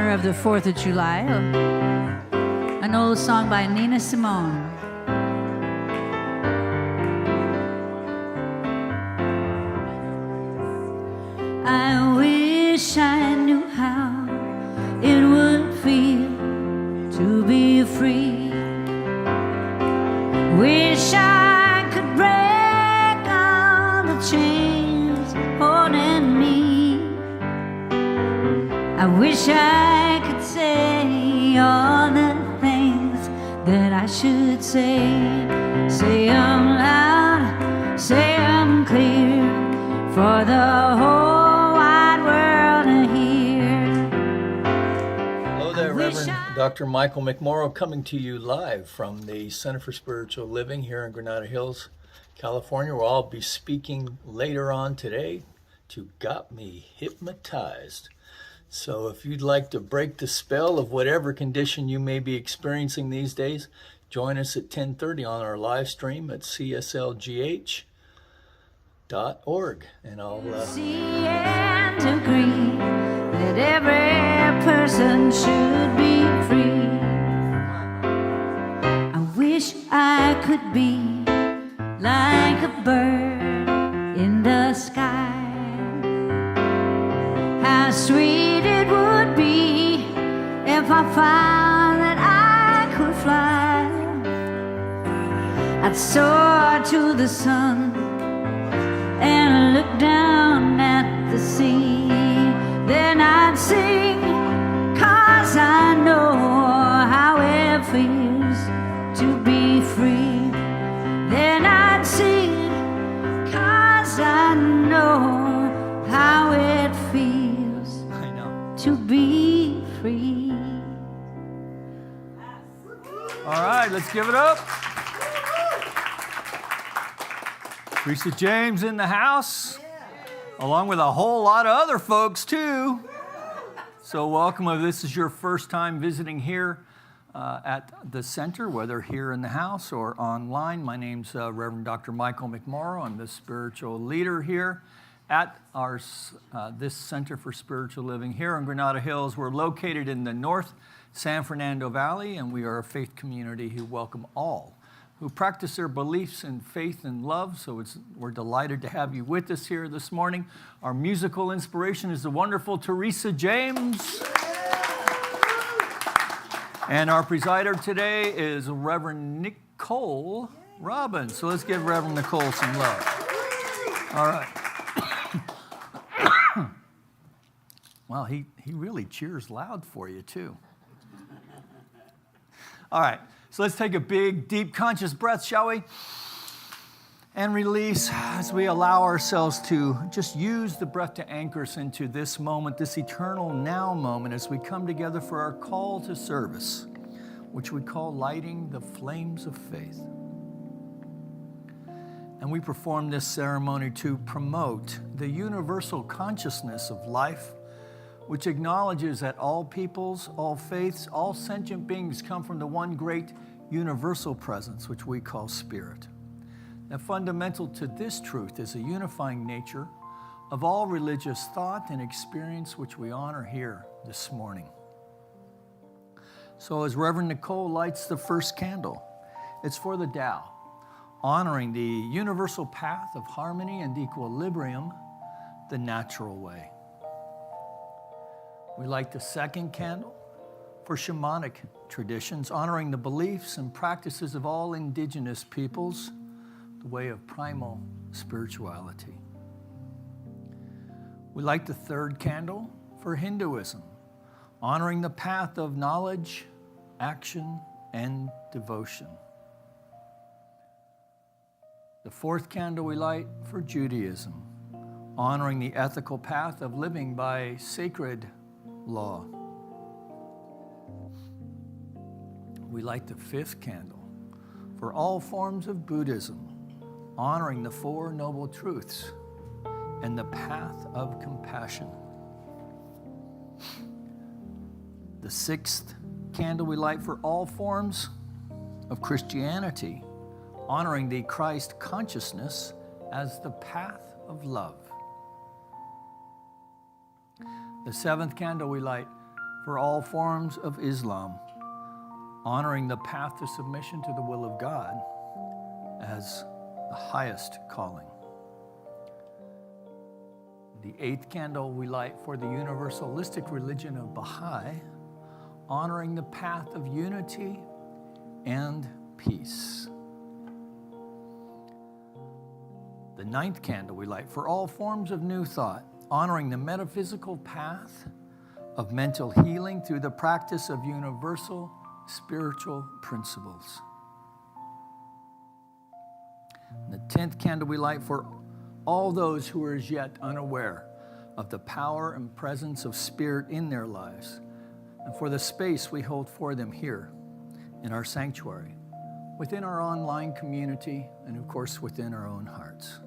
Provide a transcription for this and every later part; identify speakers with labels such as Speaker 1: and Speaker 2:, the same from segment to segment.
Speaker 1: honor of the 4th of July, an old song by Nina Simone. I wish I knew how it would feel to be free. Wish I could break all the chains holding me. I wish I could say all the things that I should say. Say 'em loud, say 'em clear, for the whole wide world to hear.
Speaker 2: Hello there, Reverend Dr. Michael McMorrow, coming to you live from the Center for Spiritual Living here in Granada Hills, California, where I'll be speaking later on today to Got Me Hypnotized. So if you'd like to break the spell of whatever condition you may be experiencing these days, join us at 10:30 on our live stream at CSLGH.org. And I'll
Speaker 1: see and agree that every person should be free. I wish I could be like a bird in the sky. How sweet it would be if I found that I could fly. I'd soar to the sun and look down at the sea. Then I'd sing, 'cause I know how it feels to be free. Then I'd sing, 'cause I know how it feels to be free.
Speaker 2: All right, let's give it up. Teresa James in the house, along with a whole lot of other folks too. So welcome if this is your first time visiting here at the center, whether here in the house or online. My name's Reverend Dr. Michael McMorrow. I'm the spiritual leader here at our this Center for Spiritual Living here in Granada Hills. We're located in the North San Fernando Valley, and we are a faith community who welcome all who practice their beliefs in faith and love. So we're delighted to have you with us here this morning. Our musical inspiration is the wonderful Teresa James. And our presider today is Reverend Nicole Robbins. So let's give Reverend Nicole some love. All right. Well, he really cheers loud for you, too. All right, so let's take a big, deep, conscious breath, shall we? And release as we allow ourselves to just use the breath to anchor us into this moment, this eternal now moment, as we come together for our call to service, which we call lighting the flames of faith. And we perform this ceremony to promote the universal consciousness of life, which acknowledges that all peoples, all faiths, all sentient beings come from the one great universal presence, which we call spirit. Now, fundamental to this truth is a unifying nature of all religious thought and experience, which we honor here this morning. So as Reverend Nicole lights the first candle, it's for the Tao, honoring the universal path of harmony and equilibrium, the natural way. We light the second candle for shamanic traditions, honoring the beliefs and practices of all indigenous peoples, the way of primal spirituality. We light the third candle for Hinduism, honoring the path of knowledge, action, and devotion. The fourth candle we light for Judaism, honoring the ethical path of living by sacred law. We light the fifth candle for all forms of Buddhism, honoring the Four Noble Truths and the path of compassion. The sixth candle we light for all forms of Christianity, honoring the Christ consciousness as the path of love. The seventh candle we light for all forms of Islam, honoring the path to submission to the will of God as the highest calling. The 8th candle we light for the universalistic religion of Baha'i, honoring the path of unity and peace. The 9th candle we light for all forms of new thought, honoring the metaphysical path of mental healing through the practice of universal spiritual principles. The 10th candle we light for all those who are as yet unaware of the power and presence of Spirit in their lives, and for the space we hold for them here in our sanctuary, within our online community, and of course within our own hearts.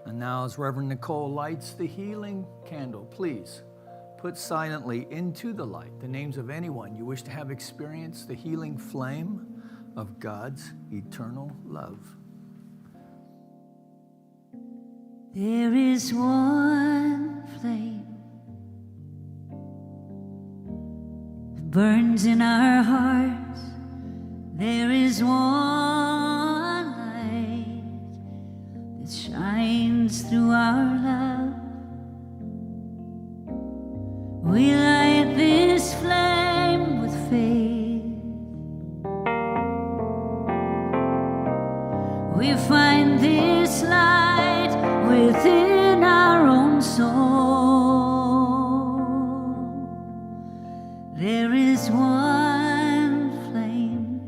Speaker 2: And now, as Reverend Nicole lights the healing candle, please put silently into the light the names of anyone you wish to have experienced the healing flame of God's eternal love.
Speaker 1: There is one flame that burns in our hearts. There is one light that shines through our love. We light this flame with faith. We find this light within our own soul. There is one flame,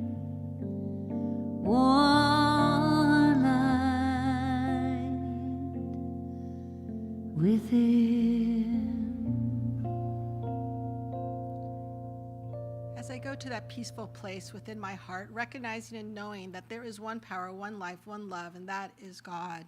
Speaker 1: one light within.
Speaker 3: As I go to that peaceful place within my heart, recognizing and knowing that there is one power, one life, one love, and that is God.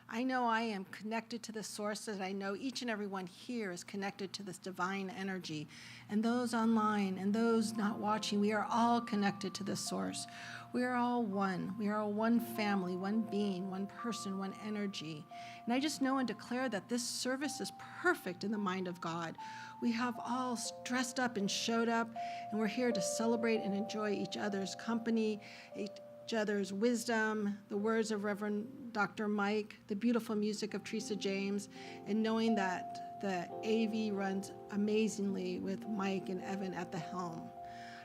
Speaker 3: I know I am connected to the source, and I know each and every one here is connected to this divine energy. And those online and those not watching, we are all connected to this source. We are all one. We are all one family, one being, one person, one energy. And I just know and declare that this service is perfect in the mind of God. We have all dressed up and showed up, and we're here to celebrate and enjoy each other's company, each other's wisdom, the words of Reverend Dr. Mike, the beautiful music of Teresa James, and knowing that the AV runs amazingly with Mike and Evan at the helm.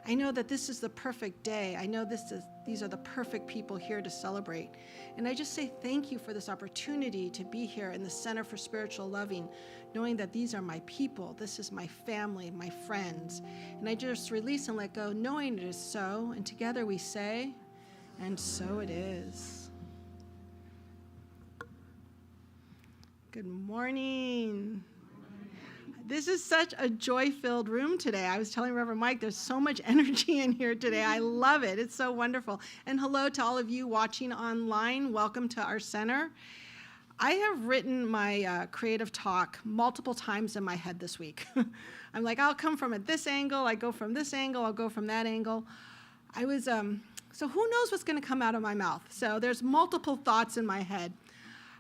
Speaker 3: I know that this is the perfect day. I know these are the perfect people here to celebrate. And I just say thank you for this opportunity to be here in the Center for Spiritual Loving, knowing that these are my people, this is my family, my friends. And I just release and let go, knowing it is so, and together we say, and so it is. Good morning. This is such a joy-filled room today. I was telling Reverend Mike, there's so much energy in here today. I love it. It's so wonderful. And hello to all of you watching online. Welcome to our center. I have written my creative talk multiple times in my head this week. I'm like, I'll come from this angle, I go from this angle, I'll go from that angle. So who knows what's going to come out of my mouth? So there's multiple thoughts in my head.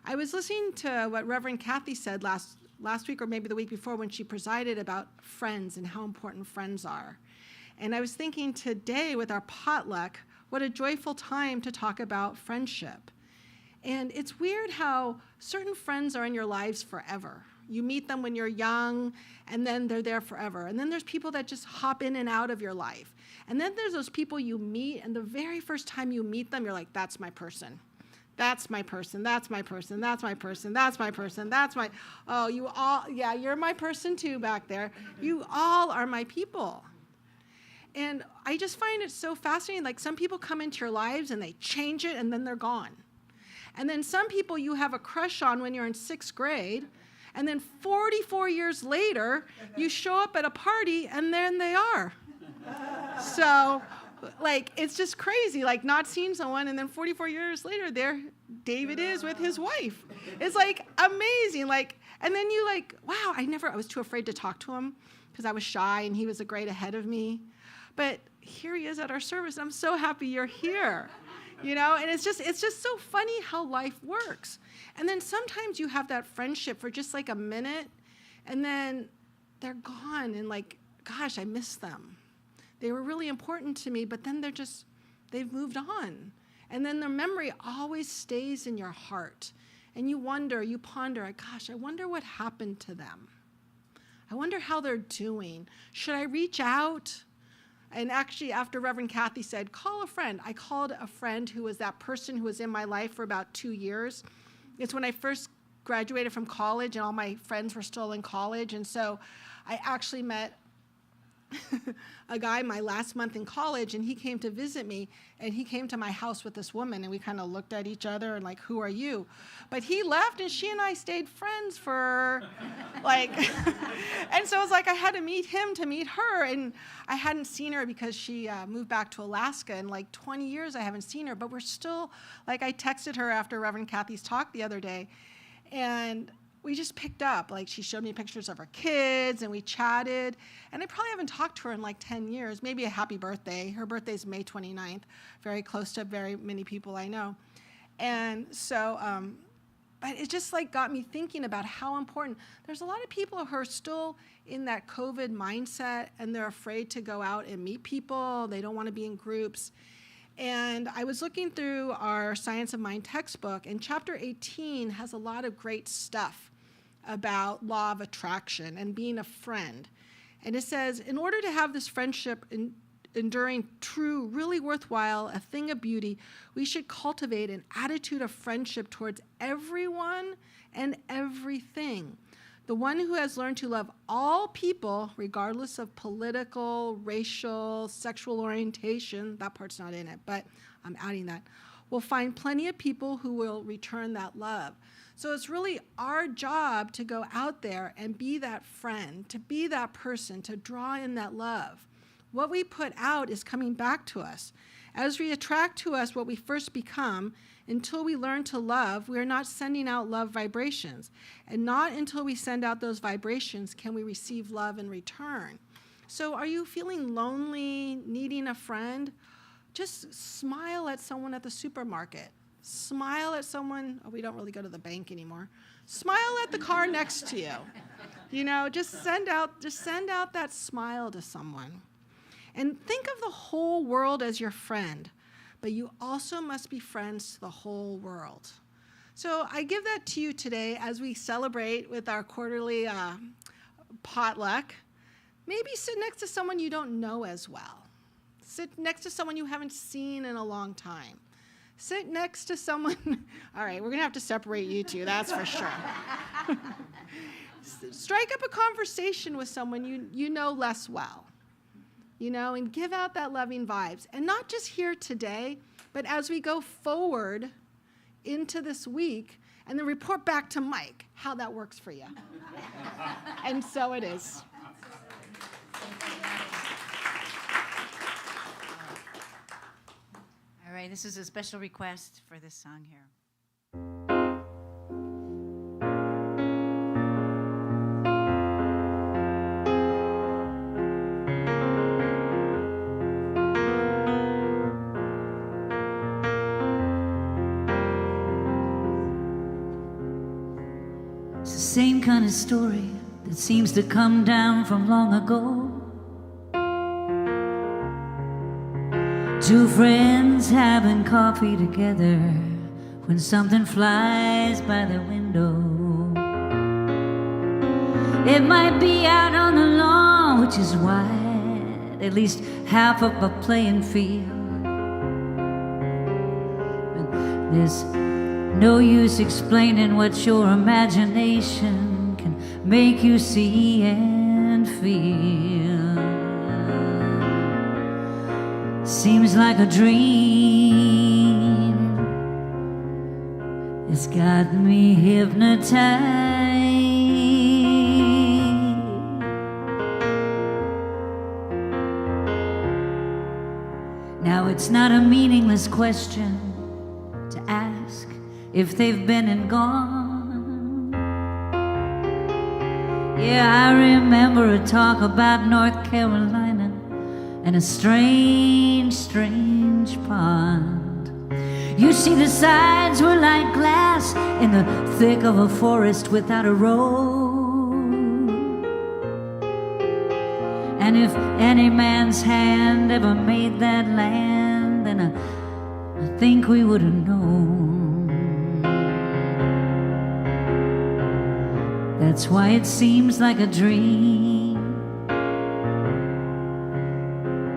Speaker 3: I was listening to what Reverend Kathy said last week or maybe the week before when she presided about friends and how important friends are. And I was thinking today with our potluck, what a joyful time to talk about friendship. And it's weird how certain friends are in your lives forever. You meet them when you're young, and then they're there forever. And then there's people that just hop in and out of your life. And then there's those people you meet, and the very first time you meet them, you're like, that's my person. That's my person, that's my person, that's my person, that's my person, that's my, oh, you all, yeah, you're my person too back there. You all are my people. And I just find it so fascinating. Like some people come into your lives and they change it and then they're gone. And then some people you have a crush on when you're in 6th grade, and then 44 years later, you show up at a party and then they are. So, like, it's just crazy, like not seeing someone and then 44 years later, there David is with his wife. It's like amazing. Like, and then you like, wow, I was too afraid to talk to him because I was shy and he was a grade ahead of me. But here he is at our service. I'm so happy you're here. You know, and it's just so funny how life works. And then sometimes you have that friendship for just like a minute, and then they're gone, and like, gosh, I miss them. They were really important to me, but then they've moved on. And then their memory always stays in your heart. And you wonder, you ponder, gosh, I wonder what happened to them. I wonder how they're doing. Should I reach out? And actually, after Reverend Kathy said, call a friend, I called a friend who was that person who was in my life for about 2 years. It's when I first graduated from college, and all my friends were still in college. And so I actually met a guy my last month in college, and he came to visit me, and he came to my house with this woman, and we kind of looked at each other and like, who are you? But he left, and she and I stayed friends for like, and so it was like I had to meet him to meet her, and I hadn't seen her because she moved back to Alaska, and like 20 years I haven't seen her, but we're still, like, I texted her after Reverend Kathy's talk the other day, and we just picked up. Like, she showed me pictures of her kids, and we chatted. And I probably haven't talked to her in like 10 years, maybe a happy birthday. Her birthday's May 29th, very close to very many people I know. And so, but it just like got me thinking about how important. There's a lot of people who are still in that COVID mindset, and they're afraid to go out and meet people. They don't want to be in groups. And I was looking through our Science of Mind textbook, and chapter 18 has a lot of great stuff about law of attraction and being a friend. And it says, in order to have this friendship enduring, true, really worthwhile, a thing of beauty, we should cultivate an attitude of friendship towards everyone and everything. The one who has learned to love all people, regardless of political, racial, sexual orientation, that part's not in it, but I'm adding that, will find plenty of people who will return that love. So it's really our job to go out there and be that friend, to be that person, to draw in that love. What we put out is coming back to us. As we attract to us what we first become, until we learn to love, we are not sending out love vibrations. And not until we send out those vibrations can we receive love in return. So are you feeling lonely, needing a friend? Just smile at someone at the supermarket. Smile at someone, we don't really go to the bank anymore. Smile at the car next to you. You know, just send out that smile to someone. And think of the whole world as your friend, but you also must be friends to the whole world. So I give that to you today as we celebrate with our quarterly potluck. Maybe sit next to someone you don't know as well. Sit next to someone you haven't seen in a long time. Sit next to someone, all right, we're gonna have to separate you two, that's for sure. Strike up a conversation with someone you know less well, you know, and give out that loving vibes. And not just here today, but as we go forward into this week, and then report back to Mike how that works for you. And so it is.
Speaker 1: All right, this is a special request for this song here. It's the same kind of story that seems to come down from long ago. Two friends having coffee together when something flies by the window. It might be out on the lawn, which is wide, at least half of a playing field. But there's no use explaining what your imagination can make you see and feel. Seems like a dream. It's got me hypnotized. Now it's not a meaningless question to ask if they've been and gone. Yeah, I remember a talk about North Carolina and a strange, strange pond. You see, the sides were like glass in the thick of a forest without a road. any man's hand ever made that land, then I think we would have known. That's why it seems like a dream,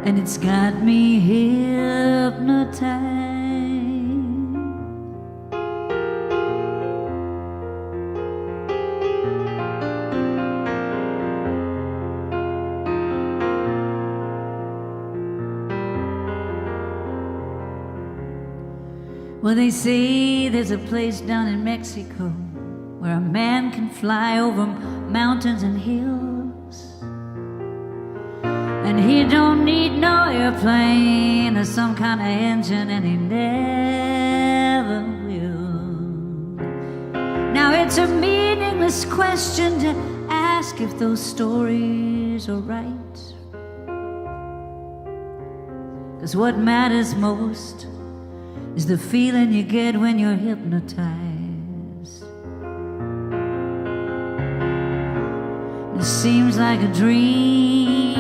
Speaker 1: and it's got me hypnotized. Well, they say there's a place down in Mexico where a man can fly over mountains and hills, and he don't need no airplane or some kind of engine, and he never will. Now it's a meaningless question to ask if those stories are right, 'cause what matters most is the feeling you get when you're hypnotized. It seems like a dream.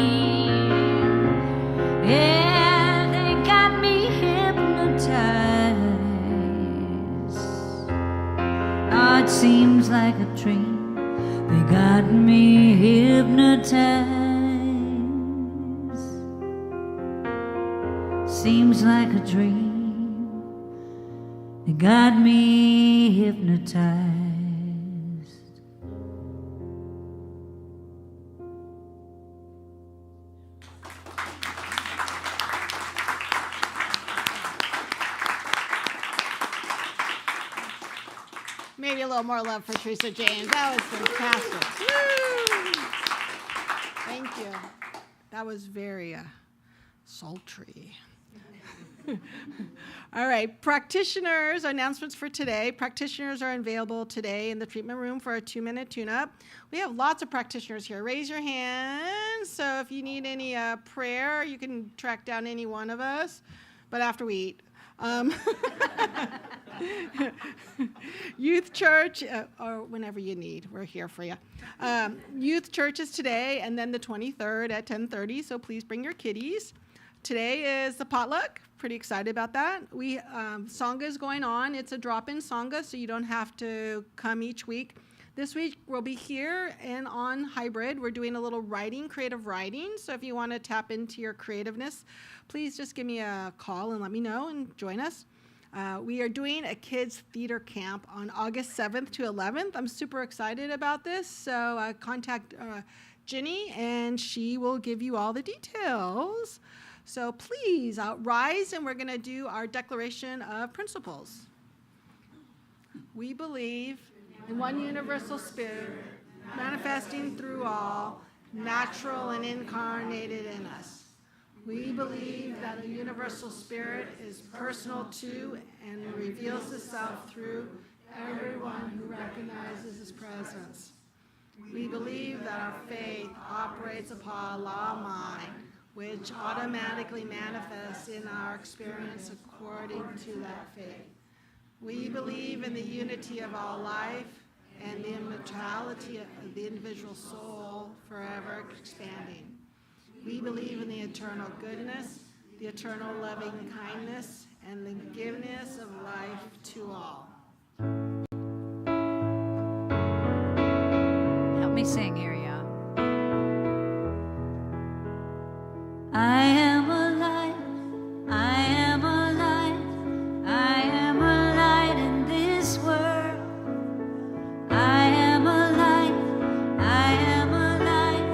Speaker 1: Yeah, they got me hypnotized. Oh, it seems like a dream. They got me hypnotized. Seems like a dream. They got me hypnotized.
Speaker 3: Maybe a little more love for Teresa James. That was fantastic. Woo! Thank you. That was very sultry. All right, practitioners, announcements for today. Practitioners are available today in the treatment room for a 2-minute tune-up. We have lots of practitioners here. Raise your hand. So if you need any prayer, you can track down any one of us, but after we eat. Youth church, or whenever you need, we're here for you. Youth church is today, and then the 23rd at 10:30, so please bring your kiddies. Today is the potluck. Pretty excited about that. Sangha is going on. It's a drop-in Sangha, so you don't have to come each week. This week we'll be here and on hybrid. We're doing a little writing, creative writing. So if you want to tap into your creativeness, please just give me a call and let me know and join us. We are doing a kids theater camp on August 7th to 11th. I'm super excited about this. So contact Ginny and she will give you all the details. So please rise, and we're going to do our declaration of principles. We believe in one universal spirit, manifesting through all, natural and incarnated in us. We believe that the universal spirit is personal to and reveals itself through everyone who recognizes its presence. We believe that our faith operates upon a law of mind, which automatically manifests in our experience according to that faith. We believe in the unity of all life and the immortality of the individual soul forever expanding. We believe in the eternal goodness, the eternal loving kindness, and the forgiveness of life to all.
Speaker 1: Help me sing, Ariel. I am alive, I am alive, I am a light in this world. I am alive, I am alive,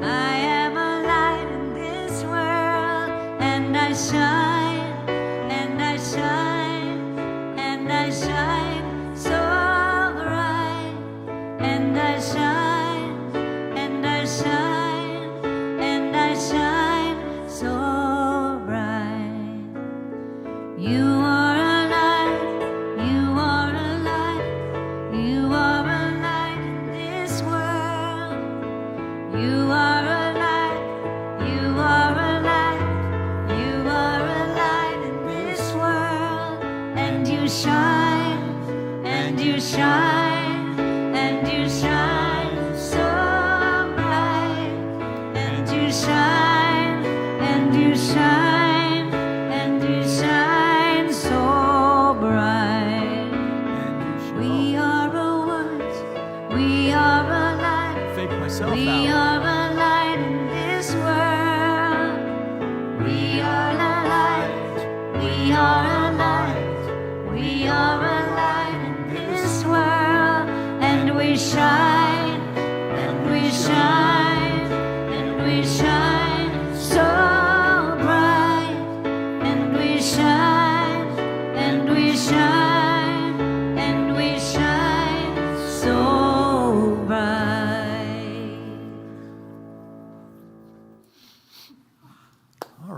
Speaker 1: I am a light in this world. And I shine, and I shine, and I shine so bright. And I shine, and I shine, and I shine so bright. You are alive, you are alive, you are a light in this world. You are alive, you are alive, you are alive.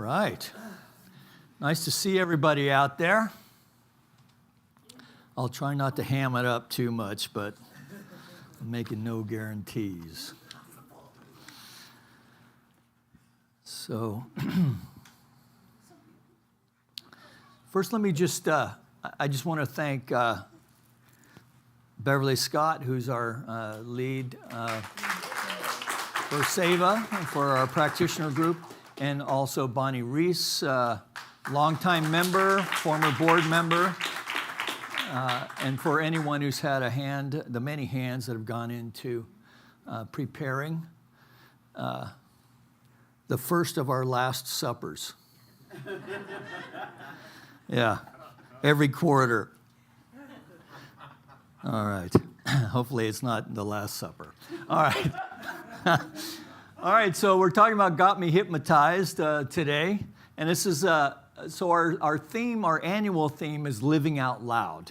Speaker 2: right. Nice to see everybody out there. I'll try not to ham it up too much, but I'm making no guarantees. So, first let me just, I just want to thank Beverly Scott, who's our lead for SEVA, for our practitioner group, and also Bonnie Reese, longtime member, former board member, and for anyone who's had a hand, the many hands that have gone into preparing the first of our last suppers. Yeah, every quarter. All right. Hopefully it's not the Last Supper. All right. All right, so we're talking about Got Me Hypnotized today. And this is, so our theme, our annual theme is living out loud,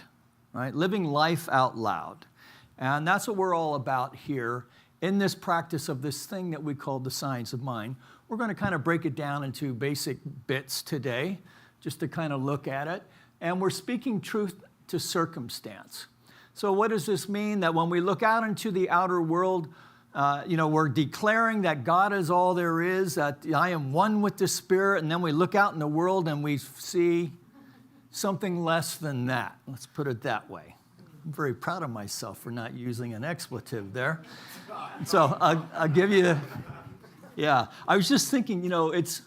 Speaker 2: right? Living life out loud. And that's what we're all about here in this practice of this thing that we call the science of mind. We're going to kind of break it down into basic bits today, just to kind of look at it. And we're speaking truth to circumstance. So what does this mean? That when we look out into the outer world, we're declaring that God is all there is, that I am one with the Spirit, and then we look out in the world and we see something less than that. Let's put it that way. I'm very proud of myself for not using an expletive there. So I'll give you, yeah. I was just thinking, it's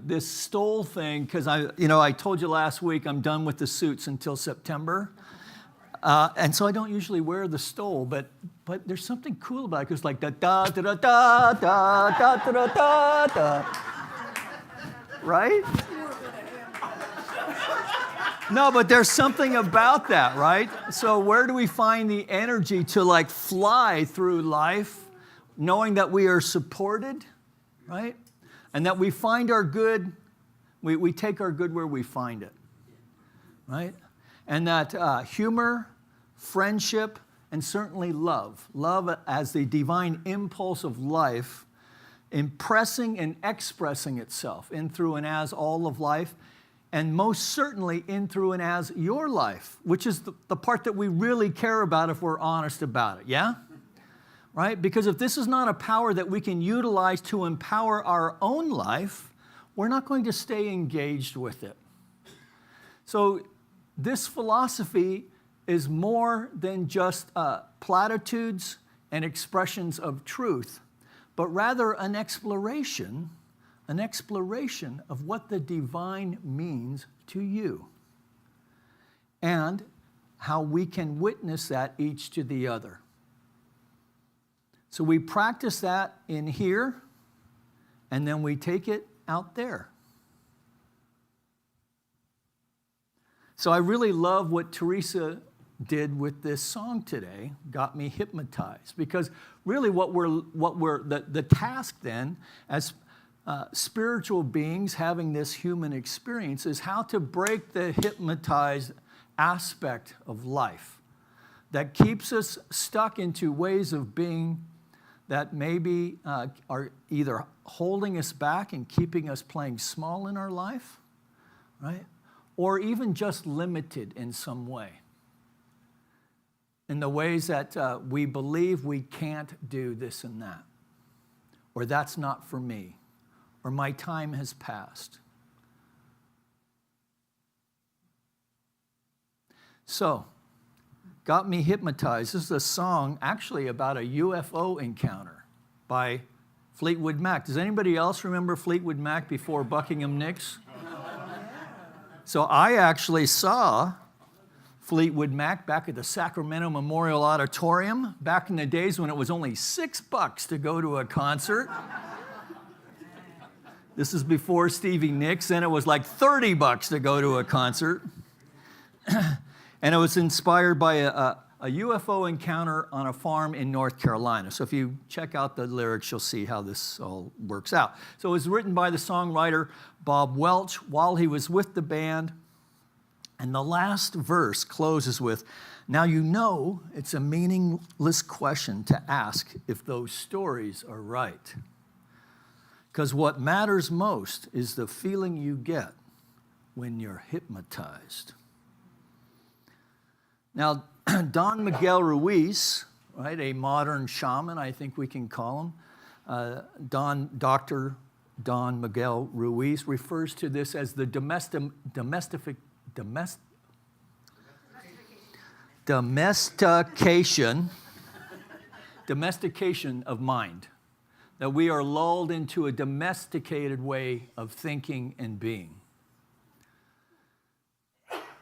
Speaker 2: this stole thing, because I told you last week I'm done with the suits until September. And so I don't usually wear the stole, but there's something cool about it, because like da da da da da da da da da da, right? No, but there's something about that, right? So where do we find the energy to like fly through life, knowing that we are supported, right? And that we find our good, we take our good where we find it, right? And that humor, friendship, and certainly love as the divine impulse of life, impressing and expressing itself in, through, and as all of life, and most certainly in, through, and as your life, which is the part that we really care about if we're honest about it, yeah? Right? Because if this is not a power that we can utilize to empower our own life, we're not going to stay engaged with it. So this philosophy is more than just platitudes and expressions of truth, but rather an exploration of what the divine means to you and how we can witness that each to the other. So we practice that in here, and then we take it out there. So I really love what Teresa did with this song today, Got Me Hypnotized, because really what we're the task then as spiritual beings having this human experience is how to break the hypnotized aspect of life that keeps us stuck into ways of being that maybe are either holding us back and keeping us playing small in our life, right? Or even just limited in some way. In the ways that we believe we can't do this and that, or that's not for me, or my time has passed. So, Got Me Hypnotized. This is a song actually about a UFO encounter by Fleetwood Mac. Does anybody else remember Fleetwood Mac before Buckingham Nicks? So I actually saw Fleetwood Mac back at the Sacramento Memorial Auditorium back in the days when it was only $6 to go to a concert. This is before Stevie Nicks, then it was like $30 to go to a concert. And it was inspired by a UFO encounter on a farm in North Carolina. So if you check out the lyrics, you'll see how this all works out. So it was written by the songwriter Bob Welch while he was with the band. And the last verse closes with, now you know it's a meaningless question to ask if those stories are right. Because what matters most is the feeling you get when you're hypnotized. Now, Don Miguel Ruiz, right, a modern shaman, I think we can call him, Dr. Don Miguel Ruiz refers to this as the domestication of mind. That we are lulled into a domesticated way of thinking and being.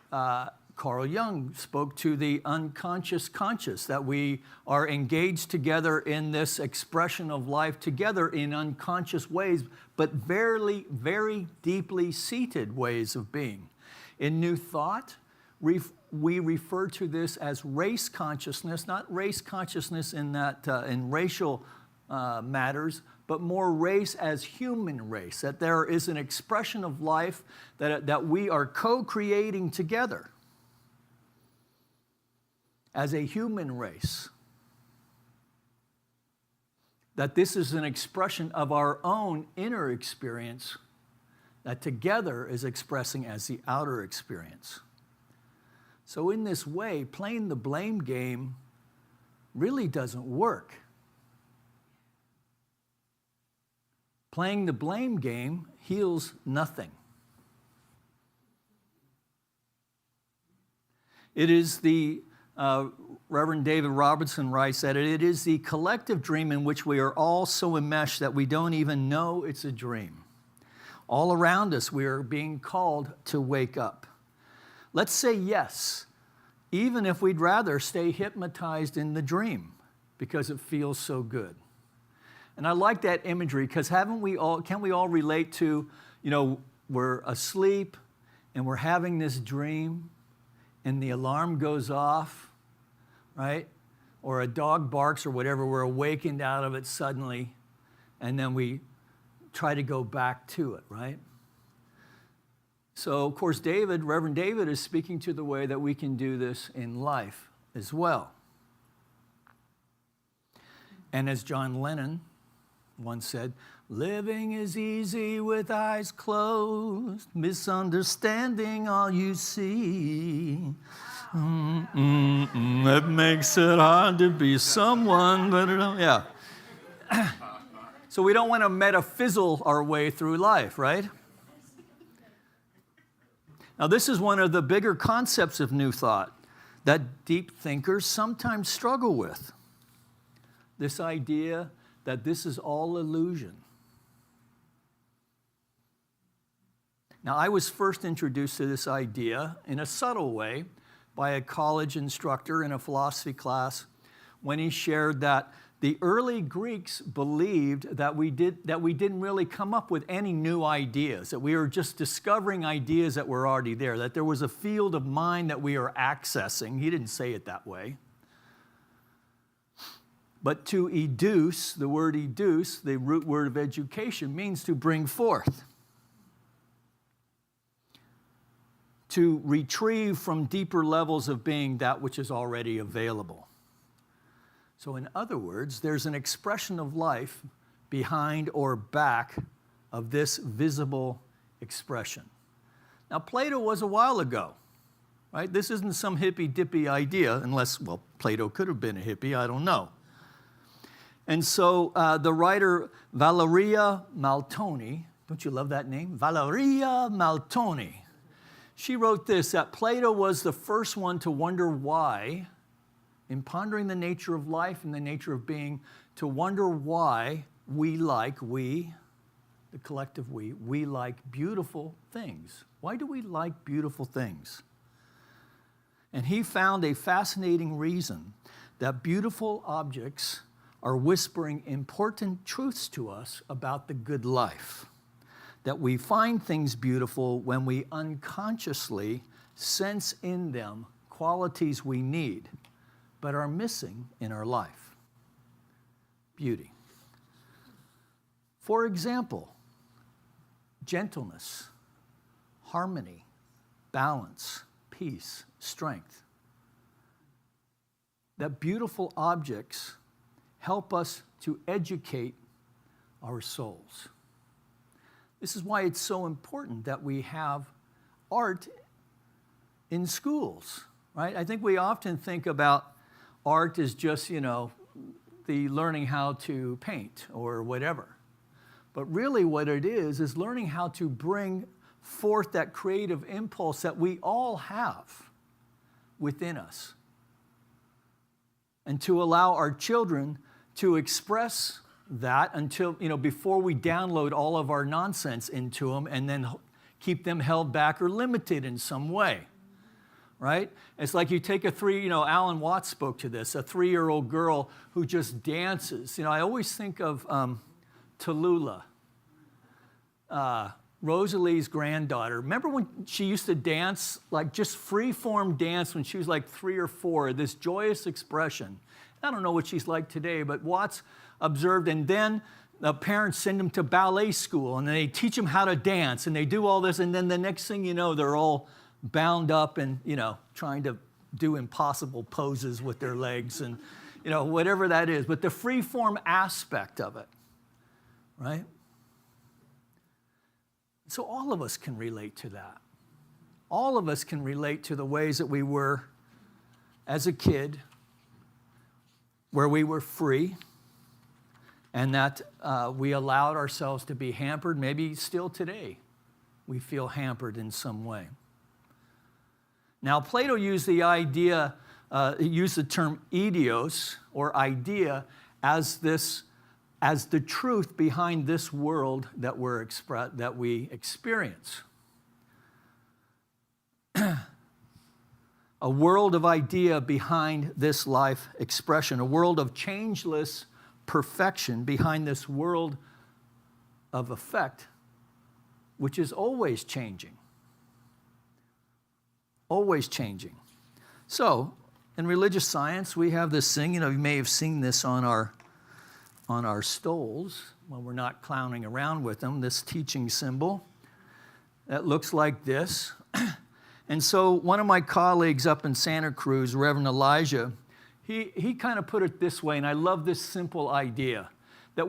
Speaker 2: Carl Jung spoke to the unconscious conscious, that we are engaged together in this expression of life together in unconscious ways, but very, very deeply seated ways of being. In New Thought, we refer to this as race consciousness, not race consciousness in that in racial matters, but more race as human race, that there is an expression of life that we are co-creating together as a human race. That this is an expression of our own inner experience that together is expressing as the outer experience. So in this way, playing the blame game really doesn't work. Playing the blame game heals nothing. It is the, Reverend David Robertson writes that it is the collective dream in which we are all so enmeshed that we don't even know it's a dream. All around us, we are being called to wake up. Let's say yes, even if we'd rather stay hypnotized in the dream because it feels so good. And I like that imagery because can't we all relate to, we're asleep and we're having this dream and the alarm goes off, right? Or a dog barks or whatever, we're awakened out of it suddenly and then we try to go back to it, right? So, of course, Reverend David is speaking to the way that we can do this in life as well. And as John Lennon once said, living is easy with eyes closed, misunderstanding all you see. It makes it hard to be someone, but yeah. So we don't want to metaphysical our way through life, right? Now, this is one of the bigger concepts of New Thought that deep thinkers sometimes struggle with. This idea that this is all illusion. Now, I was first introduced to this idea in a subtle way by a college instructor in a philosophy class when he shared that the early Greeks believed that we didn't really come up with any new ideas, that we were just discovering ideas that were already there, that there was a field of mind that we are accessing. He didn't say it that way. But to educe, the word educe, the root word of education, means to bring forth. To retrieve from deeper levels of being that which is already available. So in other words, there's an expression of life behind or back of this visible expression. Now, Plato was a while ago, right? This isn't some hippy-dippy idea, unless, well, Plato could have been a hippie, I don't know. And so the writer Valeria Maltoni, don't you love that name? Valeria Maltoni. She wrote this, that Plato was the first one to wonder why, in pondering the nature of life and the nature of being, to wonder why we, the collective we like beautiful things. Why do we like beautiful things? And he found a fascinating reason that beautiful objects are whispering important truths to us about the good life. That we find things beautiful when we unconsciously sense in them qualities we need, but are missing in our life. Beauty. For example, gentleness, harmony, balance, peace, strength. That beautiful objects help us to educate our souls. This is why it's so important that we have art in schools, right? I think we often think about art as just, the learning how to paint or whatever. But really what it is learning how to bring forth that creative impulse that we all have within us. And to allow our children to express that until, before we download all of our nonsense into them and then keep them held back or limited in some way, right? It's like you take Alan Watts spoke to this, a 3-year-old girl who just dances. I always think of Tallulah, Rosalie's granddaughter. Remember when she used to dance, like just free-form dance when she was like 3 or 4, this joyous expression. I don't know what she's like today, but Watts observed, and then the parents send them to ballet school, and they teach them how to dance, and they do all this, and then the next thing you know, they're all bound up and, trying to do impossible poses with their legs and, whatever that is. But the free-form aspect of it, right? So all of us can relate to that. All of us can relate to the ways that we were as a kid, where we were free, and that we allowed ourselves to be hampered. Maybe still today we feel hampered in some way. Now, Plato used the term idios, or idea, as the truth behind this world that we experience. A world of idea behind this life expression, a world of changeless perfection behind this world of effect, which is always changing. Always changing. So, in religious science, we have this thing, you may have seen this on our stoles when we're not clowning around with them, this teaching symbol that looks like this. And so one of my colleagues up in Santa Cruz, Reverend Elijah, he kind of put it this way, and I love this simple idea, that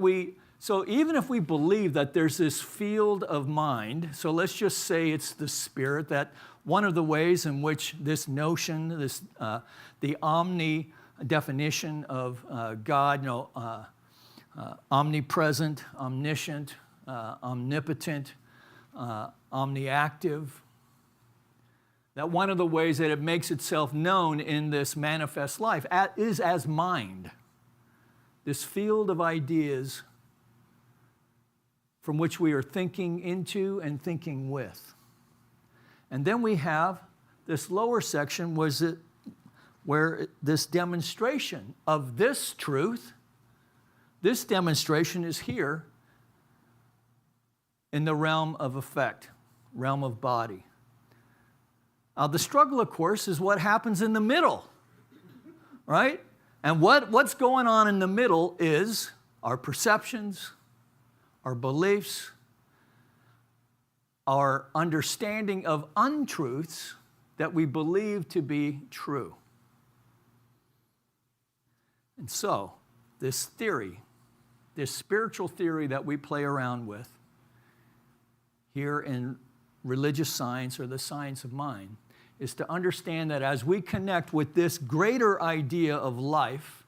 Speaker 2: so even if we believe that there's this field of mind, so let's just say it's the spirit, that one of the ways in which this notion, the omni definition of God, omnipresent, omniscient, omnipotent, omniactive, that one of the ways that it makes itself known in this manifest life is as mind. This field of ideas from which we are thinking into and thinking with. And then we have this lower section where this demonstration of this truth, this demonstration is here in the realm of effect, realm of body. The struggle, of course, is what happens in the middle, right? And what's going on in the middle is our perceptions, our beliefs, our understanding of untruths that we believe to be true. And so, this theory, this spiritual theory that we play around with here in religious science or the science of mind, is to understand that as we connect with this greater idea of life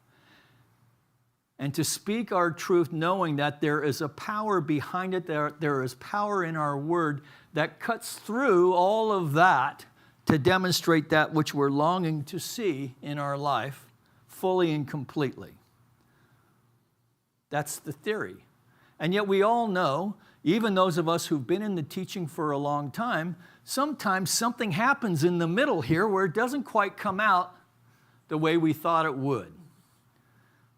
Speaker 2: and to speak our truth knowing that there is a power behind it, there is power in our word that cuts through all of that to demonstrate that which we're longing to see in our life fully and completely. That's the theory. And yet we all know, even those of us who've been in the teaching for a long time, sometimes something happens in the middle here where it doesn't quite come out the way we thought it would,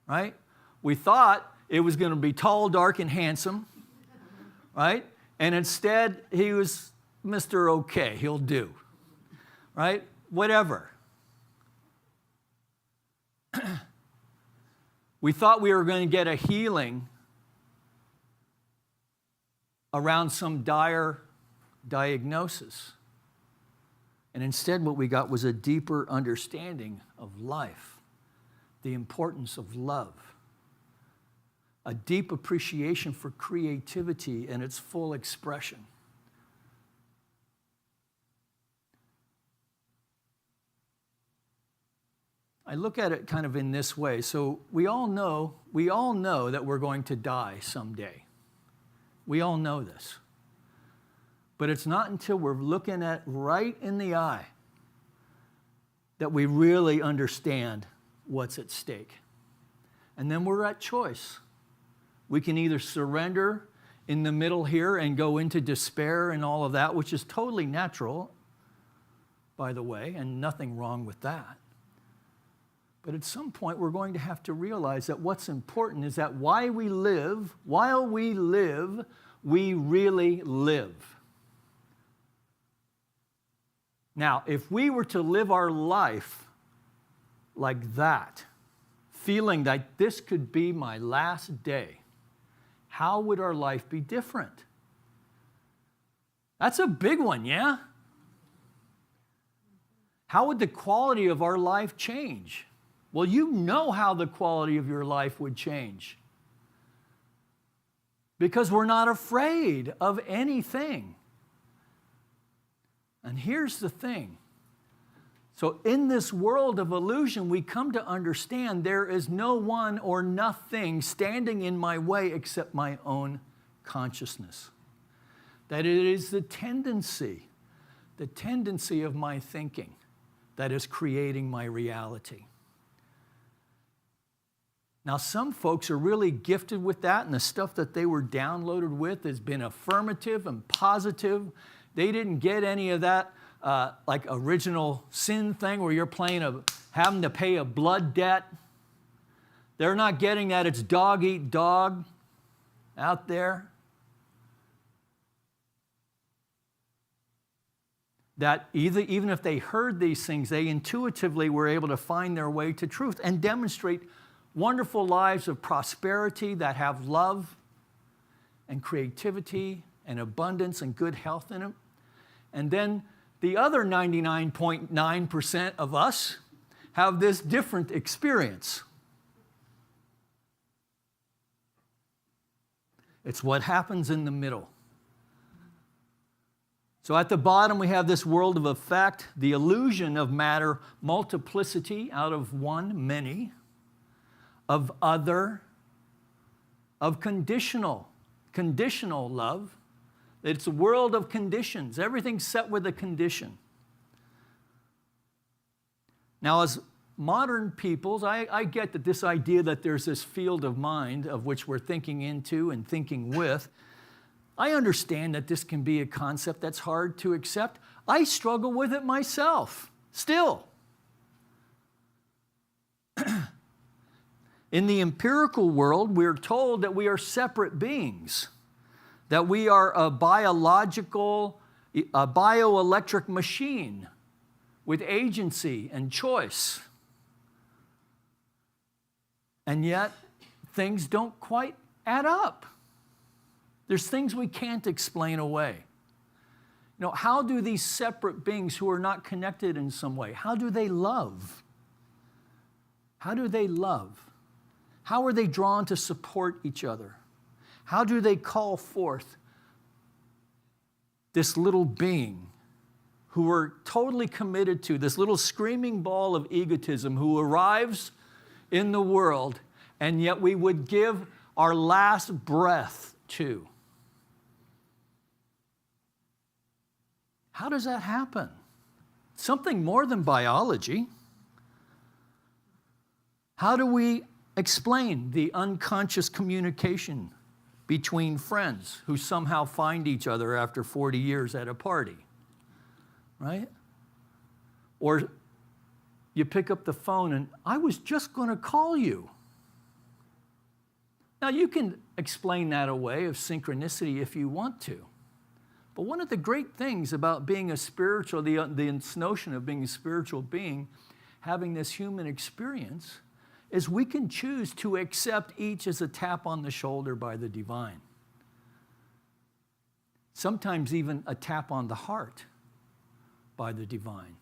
Speaker 2: right? We thought it was going to be tall, dark, and handsome, right? And instead, he was Mr. Okay, he'll do, right? Whatever. We thought we were going to get a healing around some dire diagnosis. And instead what we got was a deeper understanding of life, the importance of love, a deep appreciation for creativity and its full expression. I look at it kind of in this way. So we all know that we're going to die someday. We all know this. But it's not until we're looking at right in the eye that we really understand what's at stake. And then we're at choice. We can either surrender in the middle here and go into despair and all of that, which is totally natural, by the way, and nothing wrong with that. But at some point, we're going to have to realize that what's important is that while we live, we really live. Now, if we were to live our life like that, feeling that this could be my last day, how would our life be different? That's a big one, yeah? How would the quality of our life change? Well, you know how the quality of your life would change. Because we're not afraid of anything. And here's the thing. So in this world of illusion, we come to understand there is no one or nothing standing in my way except my own consciousness. That it is the tendency of my thinking that is creating my reality. Now, some folks are really gifted with that, and the stuff that they were downloaded with has been affirmative and positive. They didn't get any of that like original sin thing where you're having to pay a blood debt. They're not getting that it's dog eat dog out there. That even if they heard these things, they intuitively were able to find their way to truth and demonstrate wonderful lives of prosperity that have love and creativity and abundance and good health in them. And then the other 99.9% of us have this different experience. It's what happens in the middle. So at the bottom, we have this world of effect, the illusion of matter, multiplicity out of one, many, of other, of conditional love. It's a world of conditions. Everything's set with a condition. Now, as modern peoples, I get that this idea that there's this field of mind of which we're thinking into and thinking with. I understand that this can be a concept that's hard to accept. I struggle with it myself, still. In the empirical world, we're told that we are separate beings, that we are a bioelectric machine with agency and choice. And yet, things don't quite add up. There's things we can't explain away. You know, how do these separate beings who are not connected in some way, how do they love? How do they love? How are they drawn to support each other? How do they call forth this little being who are totally committed to, this little screaming ball of egotism who arrives in the world and yet we would give our last breath to? How does that happen? Something more than biology. How do we explain the unconscious communication between friends who somehow find each other after 40 years at a party, right? Or you pick up the phone and, I was just going to call you. Now, you can explain that away of synchronicity if you want to. But one of the great things about being a spiritual, this notion of being a spiritual being, having this human experience, is we can choose to accept each as a tap on the shoulder by the divine. Sometimes even a tap on the heart by the divine.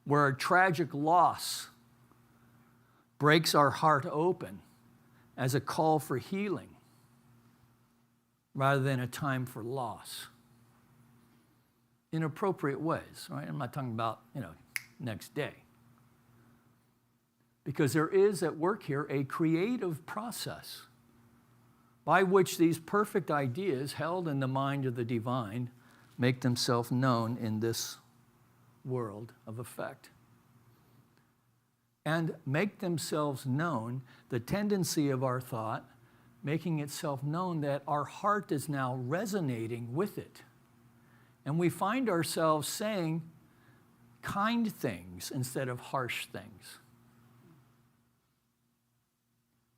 Speaker 2: Where a tragic loss breaks our heart open as a call for healing rather than a time for loss in appropriate ways, right? I'm not talking about, next day. Because there is at work here a creative process by which these perfect ideas held in the mind of the divine make themselves known in this world of effect. And make themselves known, the tendency of our thought, making itself known that our heart is now resonating with it. And we find ourselves saying kind things instead of harsh things.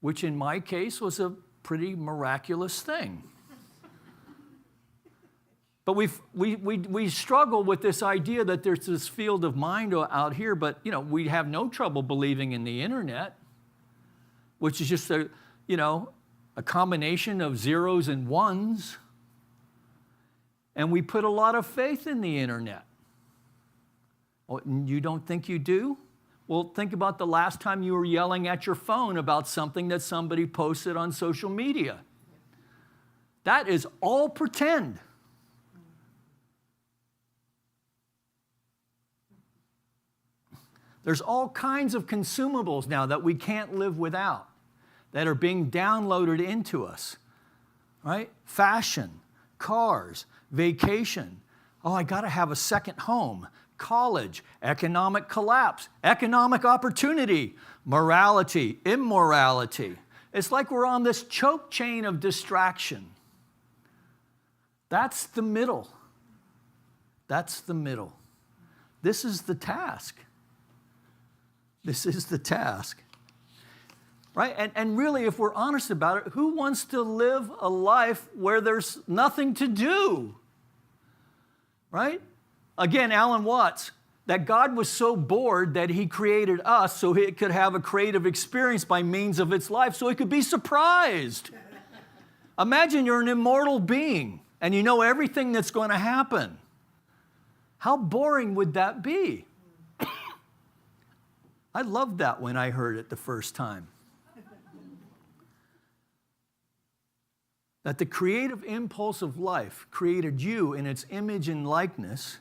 Speaker 2: Which in my case was a pretty miraculous thing. But we struggle with this idea that there's this field of mind out here, but we have no trouble believing in the internet, which is just a combination of zeros and ones. And we put a lot of faith in the internet. Oh, you don't think you do? Well, think about the last time you were yelling at your phone about something that somebody posted on social media. That is all pretend. There's all kinds of consumables now that we can't live without that are being downloaded into us, right? Fashion, cars, vacation. Oh, I got to have a second home. College, economic collapse, economic opportunity, morality, immorality. It's like we're on this choke chain of distraction. That's the middle. That's the middle. This is the task. This is the task. Right? And really, if we're honest about it, who wants to live a life where there's nothing to do? Right? Again, Alan Watts, that God was so bored that he created us so he could have a creative experience by means of its life, so he could be surprised. Imagine you're an immortal being and you know everything that's going to happen. How boring would that be? I loved that when I heard it the first time. That the creative impulse of life created you in its image and likeness,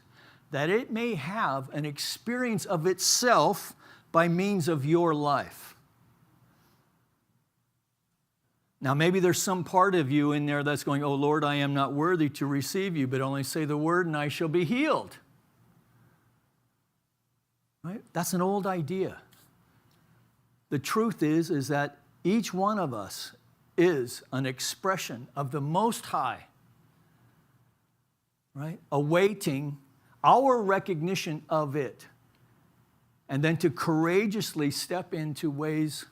Speaker 2: that it may have an experience of itself by means of your life. Now, maybe there's some part of you in there that's going, "Oh, Lord, I am not worthy to receive you, but only say the word and I shall be healed." Right? That's an old idea. The truth is that each one of us is an expression of the Most High, right? Awaiting our recognition of it, and then to courageously step into ways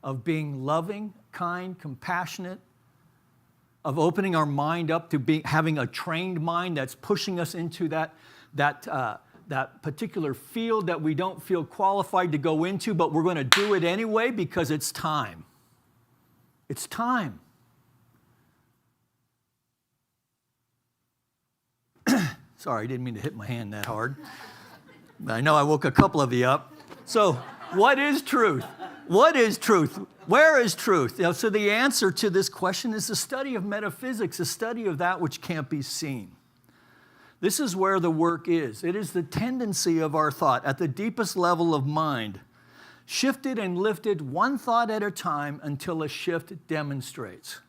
Speaker 2: of being loving, kind, compassionate, of opening our mind up to having a trained mind that's pushing us into that particular field that we don't feel qualified to go into, but we're going to do it anyway because it's time. It's time. Sorry, I didn't mean to hit my hand that hard. I know I woke a couple of you up. So, what is truth? What is truth? Where is truth? So the answer to this question is the study of metaphysics, the study of that which can't be seen. This is where the work is. It is the tendency of our thought at the deepest level of mind, shifted and lifted one thought at a time until a shift demonstrates,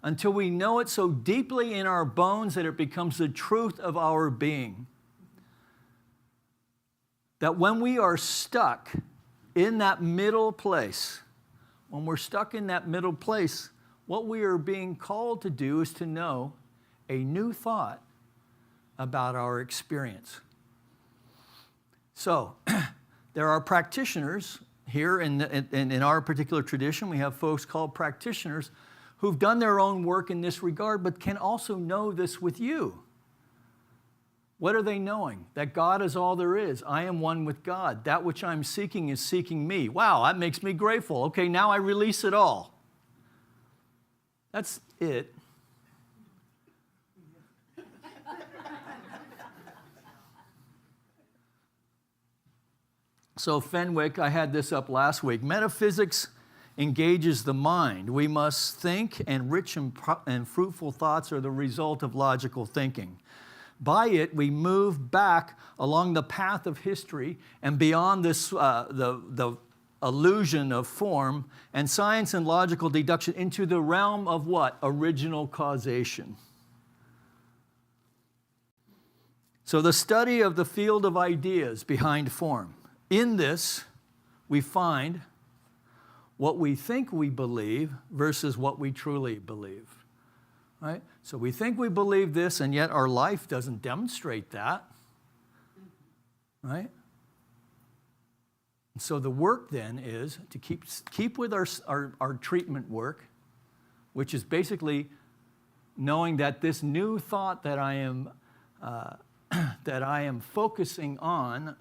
Speaker 2: until we know it so deeply in our bones that it becomes the truth of our being. That when we are stuck in that middle place, what we are being called to do is to know a new thought about our experience. So, there are practitioners here in our particular tradition. We have folks called practitioners who've done their own work in this regard, but can also know this with you. What are they knowing? That God is all there is. I am one with God. That which I'm seeking is seeking me. Wow, that makes me grateful. Okay, now I release it all. That's it. So Fenwick, I had this up last week. Metaphysics engages the mind. We must think, and rich and fruitful thoughts are the result of logical thinking. By it, we move back along the path of history and beyond this, the illusion of form and science and logical deduction into the realm of what? Original causation. So the study of the field of ideas behind form. In this, we find what we think we believe versus what we truly believe. Right? So we think we believe this, and yet our life doesn't demonstrate that. Right? So the work then is to keep with our treatment work, which is basically knowing that this new thought that I am focusing on,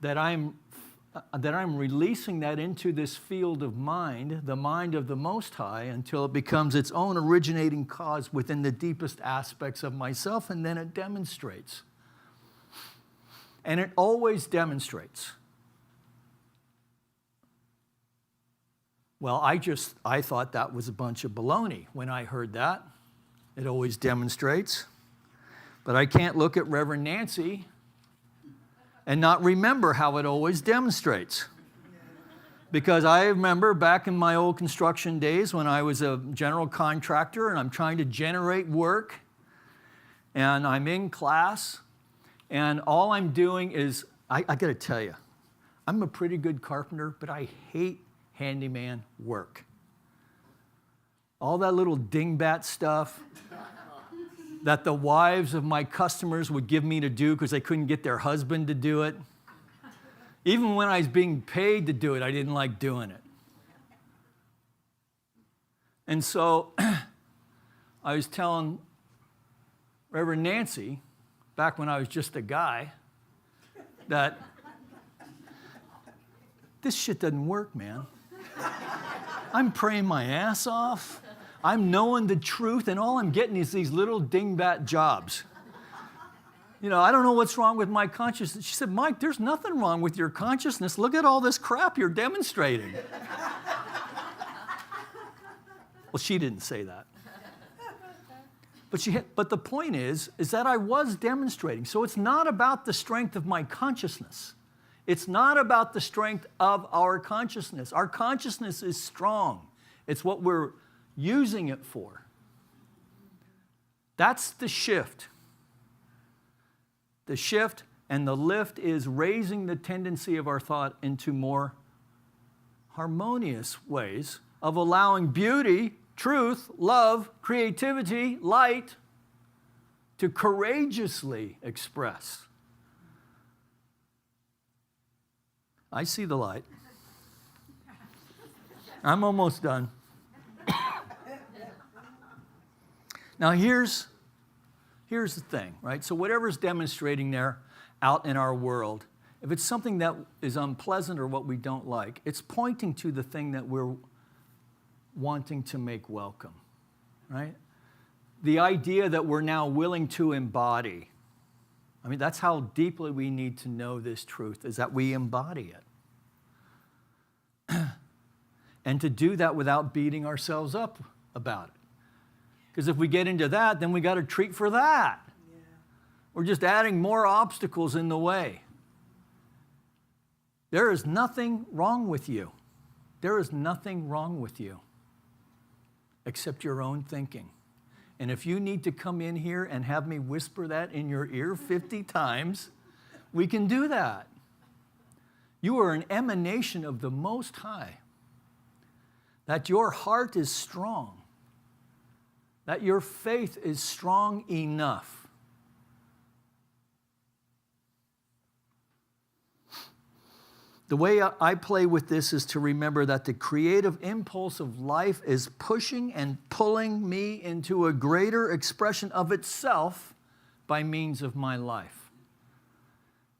Speaker 2: that I'm releasing that into this field of mind, the mind of the Most High, until it becomes its own originating cause within the deepest aspects of myself, and then it demonstrates. And it always demonstrates. Well, I thought that was a bunch of baloney when I heard that. It always demonstrates. But I can't look at Reverend Nancy and not remember how it always demonstrates. Because I remember back in my old construction days when I was a general contractor and I'm trying to generate work and I'm in class and all I'm doing is, I got to tell you, I'm a pretty good carpenter, but I hate handyman work. All that little dingbat stuff that the wives of my customers would give me to do because they couldn't get their husband to do it. Even when I was being paid to do it, I didn't like doing it. And so I was telling Reverend Nancy, back when I was just a guy, that this shit doesn't work, man. I'm praying my ass off. I'm knowing the truth, and all I'm getting is these little dingbat jobs. You know, I don't know what's wrong with my consciousness. She said, Mike, there's nothing wrong with your consciousness. Look at all this crap you're demonstrating. Well, she didn't say that. But the point is that I was demonstrating. So it's not about the strength of my consciousness. It's not about the strength of our consciousness. Our consciousness is strong. It's what we're using it for. That's the shift. The shift and the lift is raising the tendency of our thought into more harmonious ways of allowing beauty, truth, love, creativity, light to courageously express. I see the light. I'm almost done. Now here's the thing, right? So whatever's demonstrating there out in our world, if it's something that is unpleasant or what we don't like, it's pointing to the thing that we're wanting to make welcome, right? The idea that we're now willing to embody. I mean, that's how deeply we need to know this truth, is that we embody it. And to do that without beating ourselves up about it. Because if we get into that, then we got to treat for that. Yeah. We're just adding more obstacles in the way. There is nothing wrong with you. There is nothing wrong with you except your own thinking. And if you need to come in here and have me whisper that in your ear 50 times, we can do that. You are an emanation of the Most High. That your heart is strong. That your faith is strong enough. The way I play with this is to remember that the creative impulse of life is pushing and pulling me into a greater expression of itself by means of my life.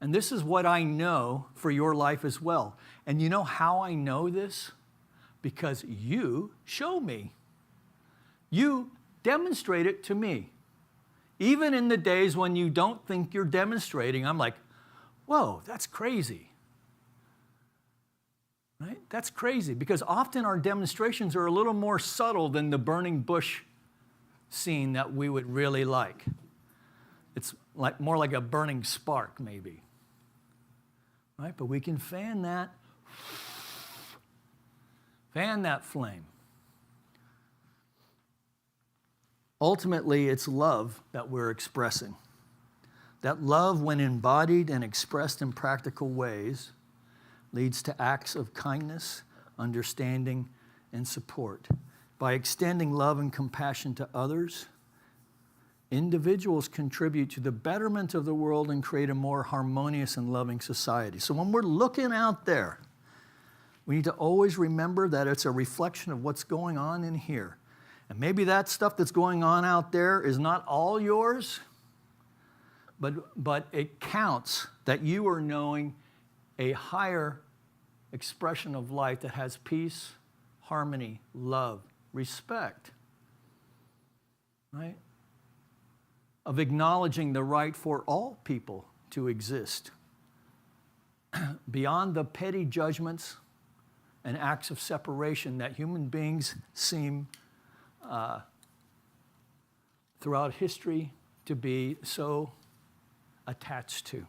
Speaker 2: And this is what I know for your life as well. And you know how I know this? Because you show me. You demonstrate it to me. Even in the days when you don't think you're demonstrating, I'm like, whoa, that's crazy. Right? That's crazy because often our demonstrations are a little more subtle than the burning bush scene that we would really like. It's like more like a burning spark, maybe. Right? But we can fan that flame. Ultimately, it's love that we're expressing. That love, when embodied and expressed in practical ways, leads to acts of kindness, understanding, and support. By extending love and compassion to others, individuals contribute to the betterment of the world and create a more harmonious and loving society. So when we're looking out there, we need to always remember that it's a reflection of what's going on in here. And maybe that stuff that's going on out there is not all yours, but it counts that you are knowing a higher expression of life that has peace, harmony, love, respect, right? Of acknowledging the right for all people to exist beyond the petty judgments and acts of separation that human beings seem throughout history to be so attached to.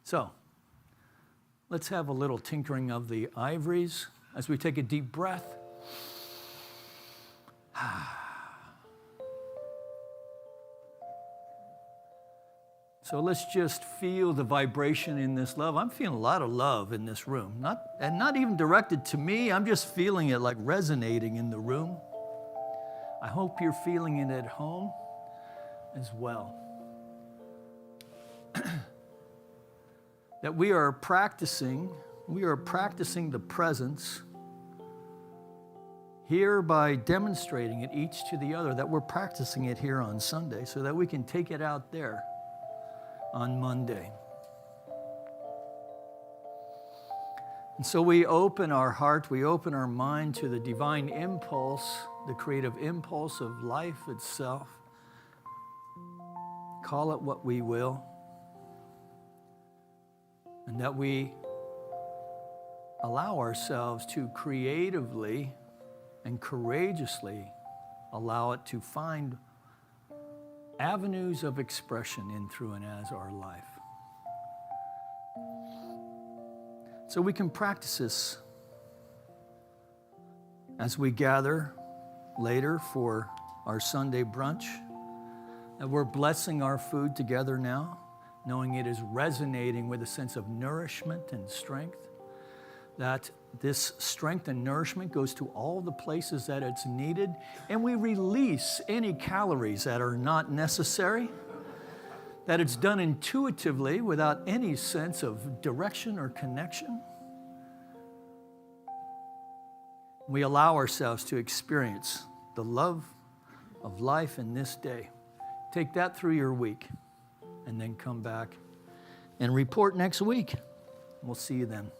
Speaker 2: So, let's have a little tinkering of the ivories as we take a deep breath. So let's just feel the vibration in this love. I'm feeling a lot of love in this room. Not even directed to me. I'm just feeling it like resonating in the room. I hope you're feeling it at home as well. That we are practicing the presence here by demonstrating it each to the other, that we're practicing it here on Sunday so that we can take it out there on Monday. And so we open our heart, we open our mind to the divine impulse, the creative impulse of life itself. Call it what we will. And that we allow ourselves to creatively and courageously allow it to find avenues of expression in, through, and as our life. So we can practice this as we gather later for our Sunday brunch. And we're blessing our food together now, knowing it is resonating with a sense of nourishment and strength. That this strength and nourishment goes to all the places that it's needed, and we release any calories that are not necessary, that it's done intuitively without any sense of direction or connection. We allow ourselves to experience the love of life in this day. Take that through your week, and then come back and report next week. We'll see you then.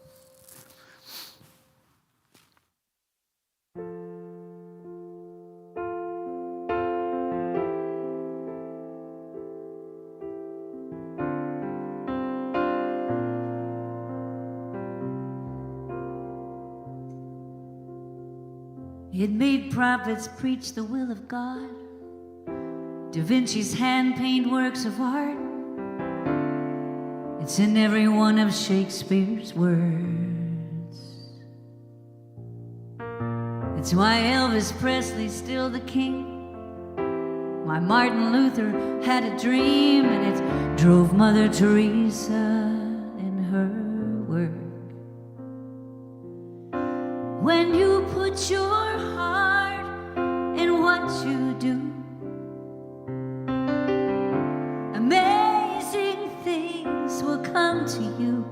Speaker 1: It made prophets preach the will of God. Da Vinci's hand-painted works of art. It's in every one of Shakespeare's words. It's why Elvis Presley's still the king. Why Martin Luther had a dream, and it drove Mother Teresa in her work. When you put your heart in what you do, amazing things will come to you.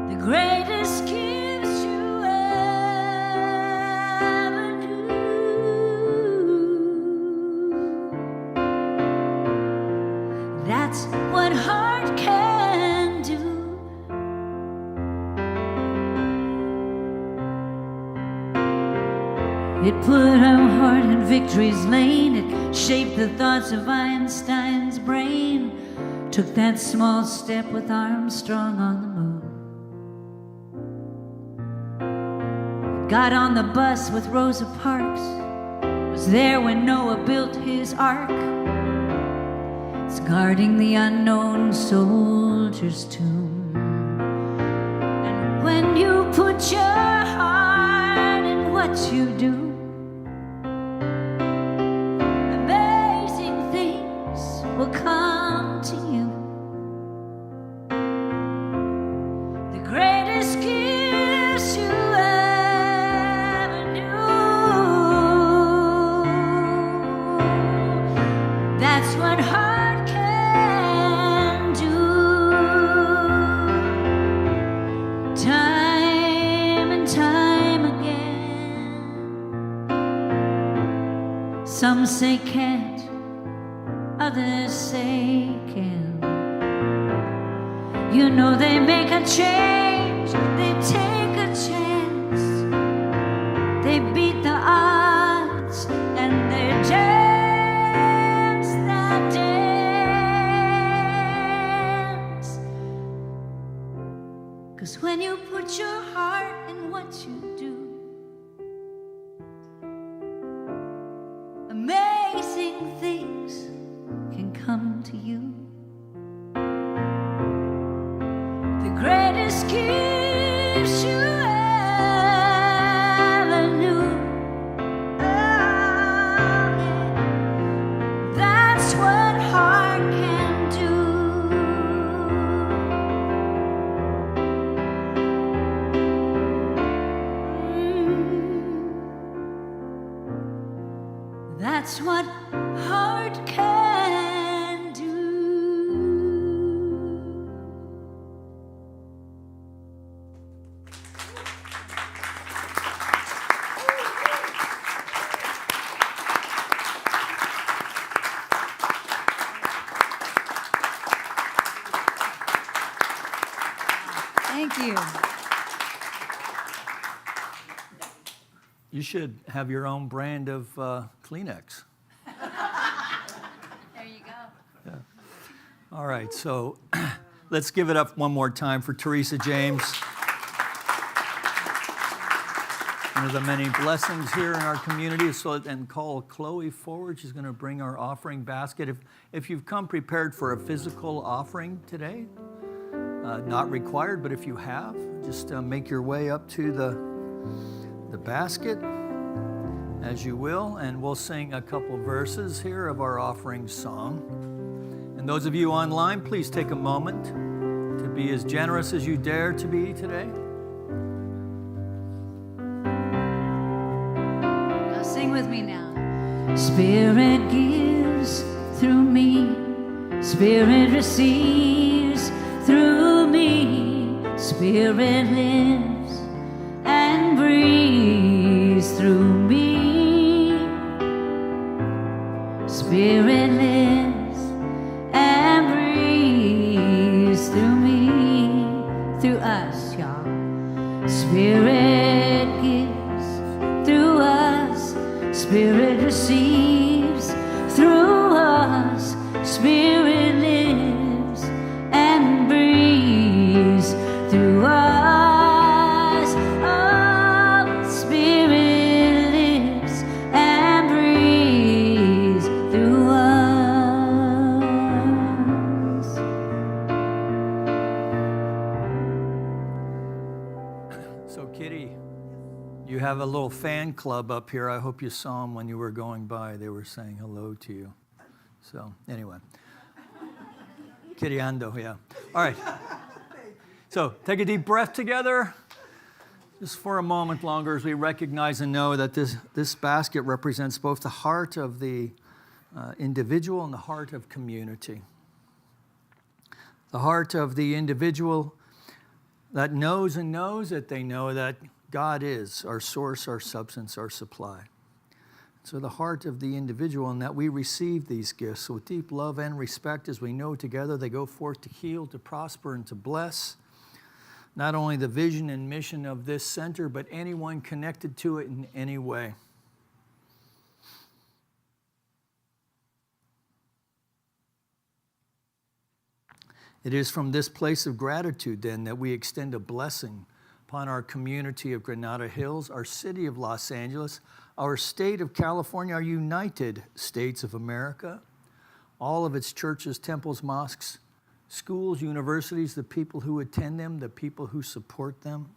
Speaker 1: The greatest gifts you ever knew. That's what heart can do. It put our heart in victory's lane. It shaped the thoughts of Einstein's brain. took that small step with Armstrong on the moon. Got on the bus with Rosa Parks, was there when Noah built his ark. It's guarding the unknown soldier's tomb. And when you put your heart in what you do, amazing things will come to you. The greatest gifts you ever knew. That's what heart can do. Time and time again. Some say can't, others say can. You know they make a change, they take a chance. They beat the odds and they dance that dance. 'Cause when you put your heart in what you do, amazing things can come to you. The greatest gifts you ever knew. Oh, yeah. That's what heart can do. That's what heart can do. Thank you.
Speaker 2: You should have your own brand of Kleenex.
Speaker 1: There you go.
Speaker 2: All right, so let's give it up one more time for Teresa James. One of the many blessings here in our community. So, and call Chloe forward. She's going to bring our offering basket. If you've come prepared for a physical offering today, not required, but if you have, just make your way up to the basket as you will, and we'll sing a couple verses here of our offering song. And those of you online, please take a moment to be as generous as you dare to be today.
Speaker 1: Now sing with me now. Spirit gives through me, Spirit receives through me, Spirit lives and breathes through me. Spirit lives and breathes through me, through us, y'all. Spirit gives through us, Spirit receives through us, Spirit lives and breathes through us. Oh, Spirit lives and breathes through us.
Speaker 2: So, Kitty, you have a little fan club up here. I hope you saw them when you were going by. They were saying hello to you. So, anyway. Kitty Ando, yeah. All right. So, take a deep breath together. Just for a moment longer as we recognize and know that this basket represents both the heart of the individual and the heart of community. The heart of the individual that knows and knows that they know that God is our source, our substance, our supply. So the heart of the individual, and that we receive these gifts with deep love and respect as we know together they go forth to heal, to prosper, and to bless not only the vision and mission of this center, but anyone connected to it in any way. It is from this place of gratitude, then, that we extend a blessing upon our community of Granada Hills, our city of Los Angeles, our state of California, our United States of America, all of its churches, temples, mosques, schools, universities, the people who attend them, the people who support them.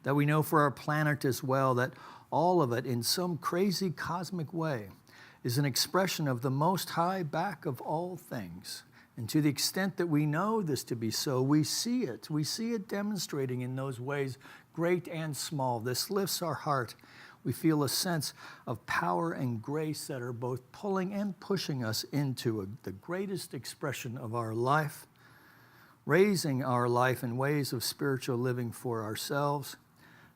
Speaker 2: That we know for our planet as well, that all of it, in some crazy cosmic way, is an expression of the Most High back of all things. And to the extent that we know this to be so, we see it. We see it demonstrating in those ways, great and small. This lifts our heart. We feel a sense of power and grace that are both pulling and pushing us into the greatest expression of our life, raising our life in ways of spiritual living for ourselves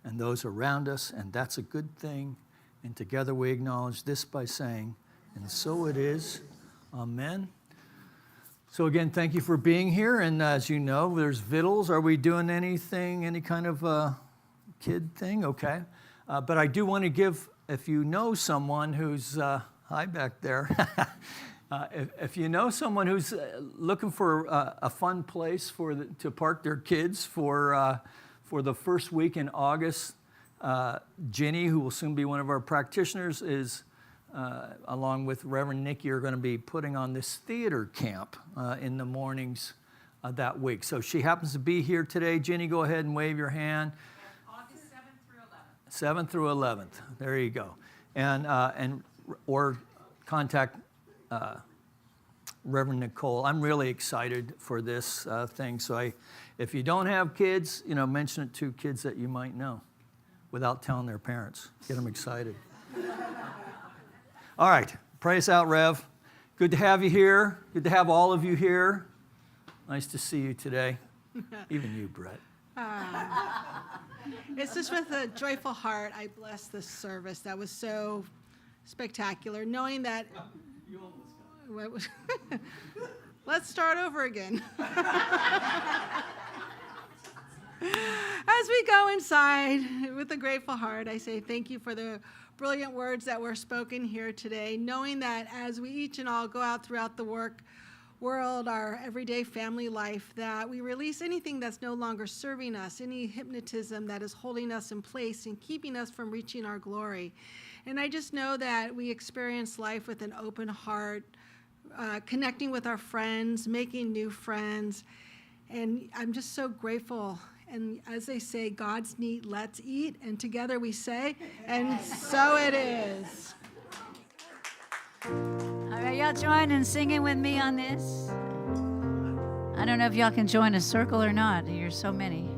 Speaker 2: and those around us, and that's a good thing. And together we acknowledge this by saying, and so it is. Amen. So again, thank you for being here. And as you know, there's vittles. Are we doing anything, any kind of kid thing? Okay. But I do want to give, if you know someone who's, hi back there, if you know someone who's looking for a fun place to park their kids for the first week in August, Ginny, who will soon be one of our practitioners, is along with Reverend Nikki, are going to be putting on this theater camp in the mornings that week. So she happens to be here today. Ginny, go ahead and wave your hand.
Speaker 4: August 7th through 11th.
Speaker 2: 7th through 11th. There you go. Or contact Reverend Nicole. I'm really excited for this thing. So if you don't have kids, mention it to kids that you might know without telling their parents. Get them excited. All right. Pray us out, Rev. Good to have you here. Good to have all of you here. Nice to see you today. Even you, Brett.
Speaker 3: It's just with a joyful heart I bless this service. That was so spectacular. Knowing that... Let's start over again. As we go inside with a grateful heart, I say thank you for the brilliant words that were spoken here today, knowing that as we each and all go out throughout the world, our everyday family life, that we release anything that's no longer serving us, any hypnotism that is holding us in place and keeping us from reaching our glory. And I just know that we experience life with an open heart, connecting with our friends, making new friends. And I'm just so grateful. And as they say, God's neat, let's eat. And together we say, and so it is.
Speaker 1: All right, y'all join in singing with me on this. I don't know if y'all can join a circle or not. You're so many.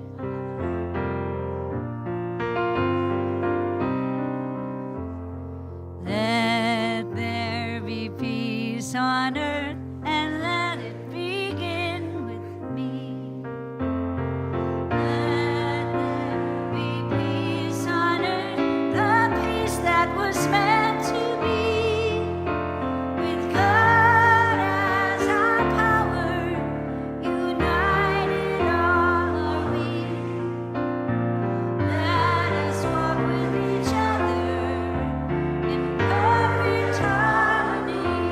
Speaker 1: Let there be peace on earth, and let it begin with me. Let there be peace on earth, the peace that was meant to be. With God as our power, united all are we. Let us walk with each other in perfect harmony.